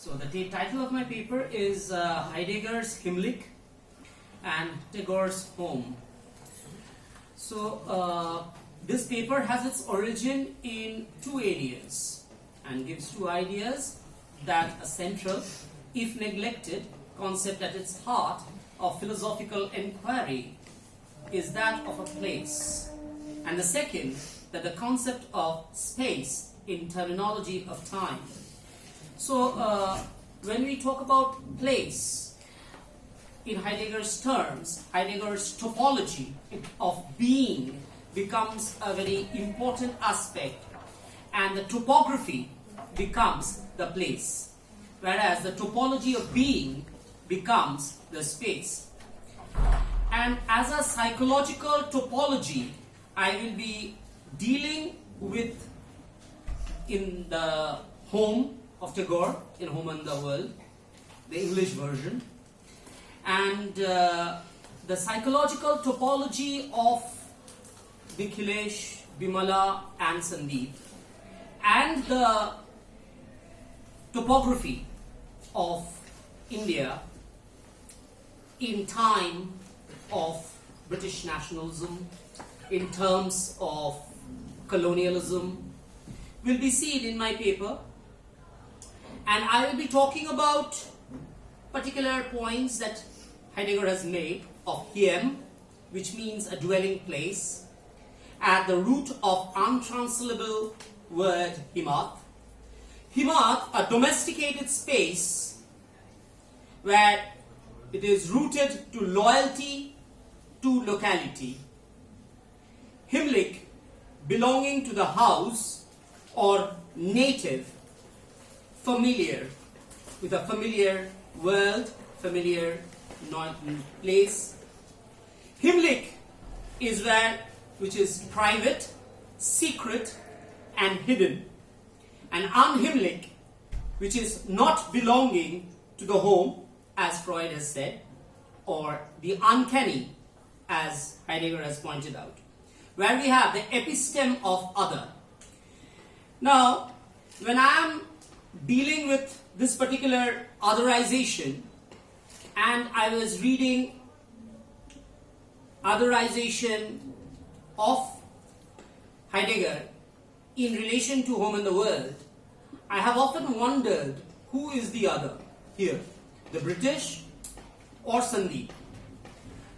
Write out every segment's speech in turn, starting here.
So the title of my paper is Heidegger's Heimlich and Tagore's Home. So this paper has its origin in two areas and gives two ideas that a central, if neglected, concept at its heart of philosophical enquiry is that of a place, and the second, that the concept of space in terminology of time. So when we talk about place in Heidegger's terms, Heidegger's topology of being becomes a very important aspect, and the topography becomes the place, whereas the topology of being becomes the space. And as a psychological topology, I will be dealing with, in the Home of Tagore, in Home and the World, the English version, and the psychological topology of Nikhilesh, Bimala and Sandeep, and the topography of India in time of British nationalism, in terms of colonialism, will be seen in my paper. And I will be talking about particular points that Heidegger has made of Heim, which means a dwelling place, at the root of untranslable word Heimat. Heimat, a domesticated space where it is rooted to loyalty to locality. Heimlich, belonging to the house or native, familiar, with a familiar world, familiar place. Heimlich is where, which is private, secret and hidden. And unheimlich, which is not belonging to the home, as Freud has said, or the uncanny, as Heidegger has pointed out, where we have the episteme of other. Now, when I am dealing with this particular otherization, and I was reading otherization of Heidegger in relation to Home and the World, I have often wondered who is the other here, the British or Sandeep?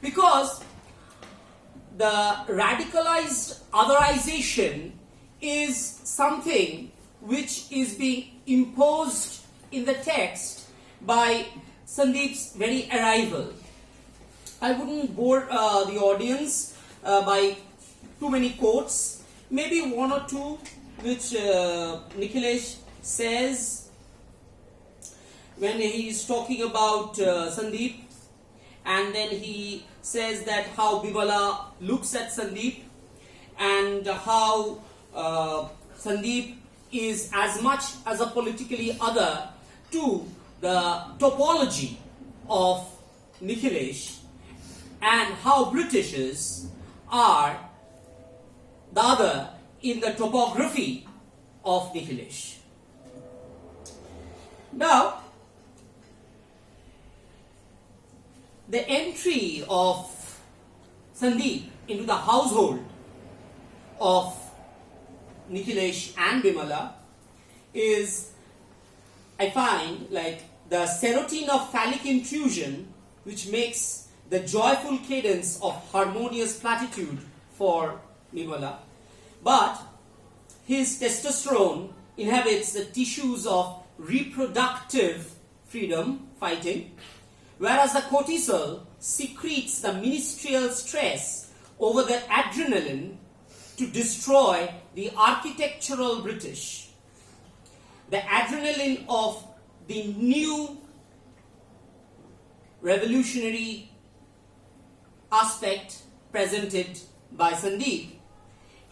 Because the radicalized otherization is something which is being imposed in the text by Sandeep's very arrival. I wouldn't bore the audience by too many quotes, maybe one or two which Nikhilesh says when he is talking about Sandeep, and then he says that how Bimala looks at Sandeep, and how Sandeep is as much as a politically other to the topology of Nikhilesh, and how Britishes are the other in the topography of Nikhilesh. Now, the entry of Sandeep into the household of Nikhilesh and Bimala is, I find, like the serotonin of phallic intrusion, which makes the joyful cadence of harmonious platitude for Bimala. But his testosterone inhabits the tissues of reproductive freedom, fighting, whereas the cortisol secretes the ministerial stress over the adrenaline to destroy the architectural British. The adrenaline of the new revolutionary aspect presented by Sandeep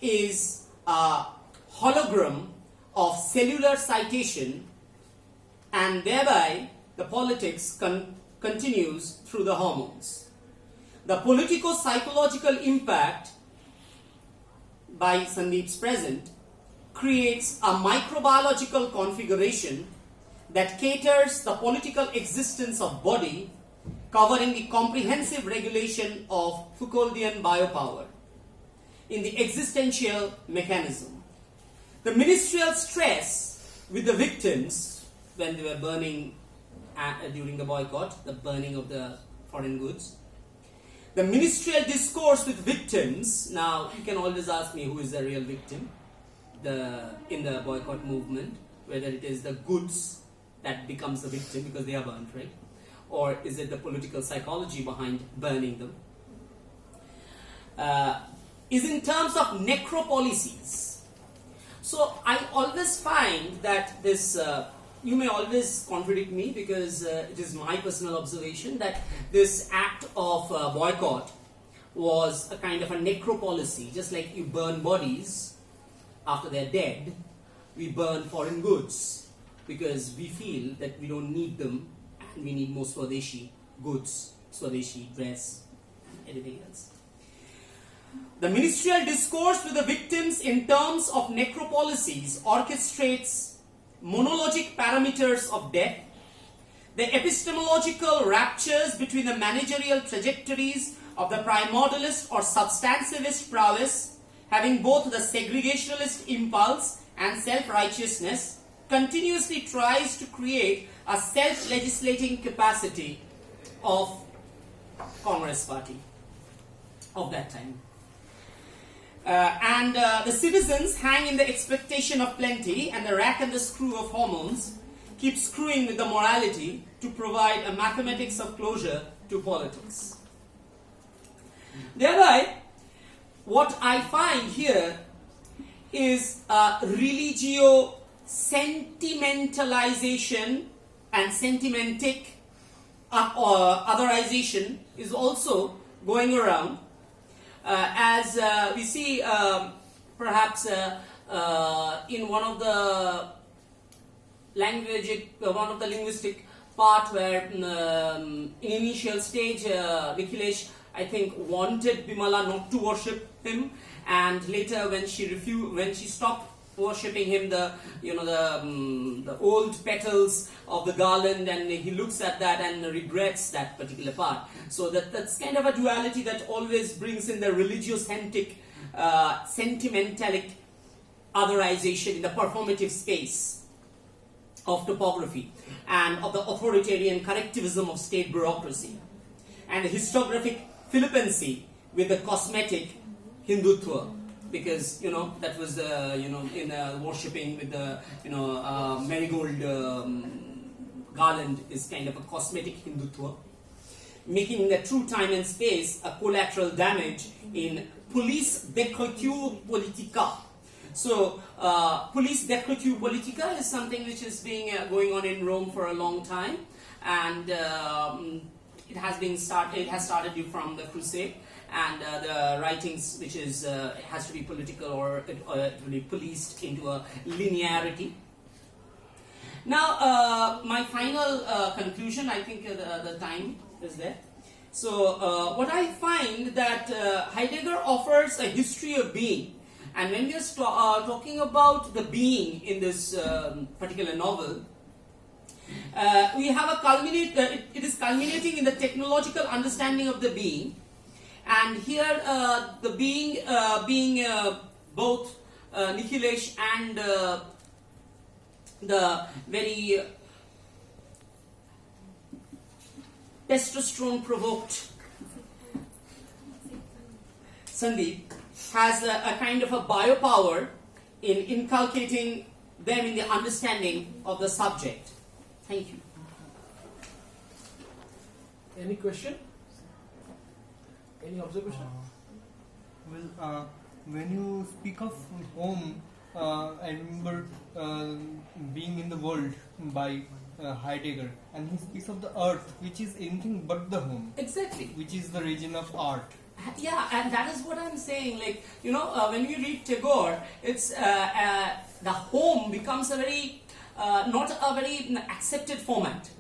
is a hologram of cellular citation, and thereby the politics continues through the hormones. The politico-psychological impact by Sandeep's present creates a microbiological configuration that caters the political existence of body, covering the comprehensive regulation of Foucauldian biopower in the existential mechanism. The ministerial stress with the victims when they were burning during the boycott, the burning of the foreign goods. The ministerial discourse with victims. Now, you can always ask me who is the real victim in the boycott movement, whether it is the goods that becomes the victim because they are burnt, right? Or is it the political psychology behind burning them? Is in terms of necropolicies. So I always find that this, you may always contradict me because it is my personal observation that this act of boycott was a kind of a necropolicy. Just like you burn bodies after they're dead, we burn foreign goods because we feel that we don't need them and we need more Swadeshi goods, Swadeshi dress, and anything else. The ministerial discourse with the victims in terms of necropolicies orchestrates monologic parameters of death, the epistemological raptures between the managerial trajectories of the primordialist or substantivist prowess, having both the segregationalist impulse and self-righteousness, continuously tries to create a self-legislating capacity of Congress Party of that time. And the citizens hang in the expectation of plenty, and the rack and the screw of hormones keep screwing with the morality to provide a mathematics of closure to politics. Thereby, what I find here is religio-sentimentalization and sentimentic otherization is also going around. As we see perhaps in one of the linguistic part where in initial stage Nikhilesh I think wanted Bimala not to worship him, and later when she stopped worshipping him, the old petals of the garland, and he looks at that and regrets that particular part. So that's kind of a duality that always brings in the religiocentric, sentimentalic otherization in the performative space of topography and of the authoritarian correctivism of state bureaucracy, and the historiographic flippancy with the cosmetic Hindutva. Because that was in worshipping with the marigold garland is kind of a cosmetic Hindutva, making the true time and space a collateral damage in police d'écriture politica. So police d'écriture politica is something which is being going on in Rome for a long time, and it has started from the Crusade. And the writings which is has to be political or it will be policed into a linearity. Now my final conclusion, I think the time is there. So what I find that Heidegger offers a history of being, and when we are talking about the being in this particular novel, we have it is culminating in the technological understanding of the being. And here, the being being both Nikhilesh and the very testosterone-provoked Sandeep has a kind of a biopower in inculcating them in the understanding of the subject. Thank you. Any question? Any observation? When you speak of home, I remember being in the world by Heidegger, and he speaks of the earth, which is anything but the home. Exactly. Which is the region of art. Yeah, and that is what I'm saying. Like, when you read Tagore, it's the home becomes a very not a very accepted format.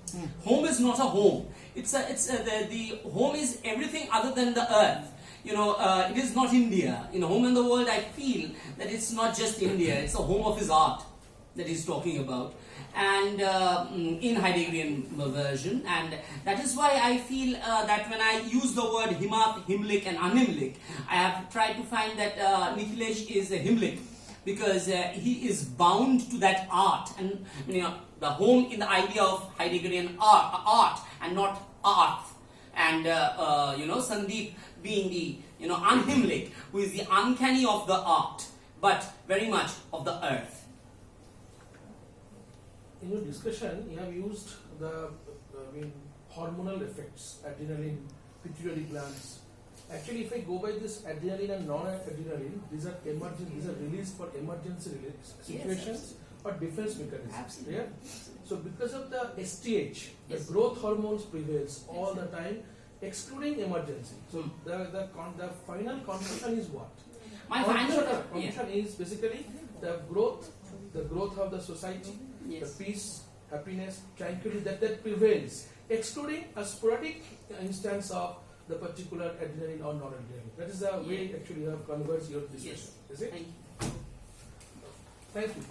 Home is not a home. The home is everything other than the earth. It is not India. In Home in the World, I feel that it's not just India. It's a home of his art. that he's talking about, and in Heideggerian version, and that is why I feel that when I use the word Heimlich and Unheimlich, I have tried to find that Nikhilesh is a Heimlich, because he is bound to that art, and the home in the idea of Heideggerian art and not art, and Sandeep being the unheimlich, who is the uncanny of the art, but very much of the earth. In your discussion, you have used the hormonal effects, adrenaline, pituitary glands. Actually, if I go by this adrenaline and non-adrenaline, these are released for emergency situations or defense mechanisms. Absolutely. Yeah? So because of the STH, the growth hormones prevails all the time, excluding emergency. So the final conclusion is what? My conclusion is basically the growth of the society, the peace, happiness, tranquility that prevails, excluding a sporadic instance of the particular adrenaline or non-adrenaline. That is the way actually you have converged your discussion. Is it? Thank you. Thank you.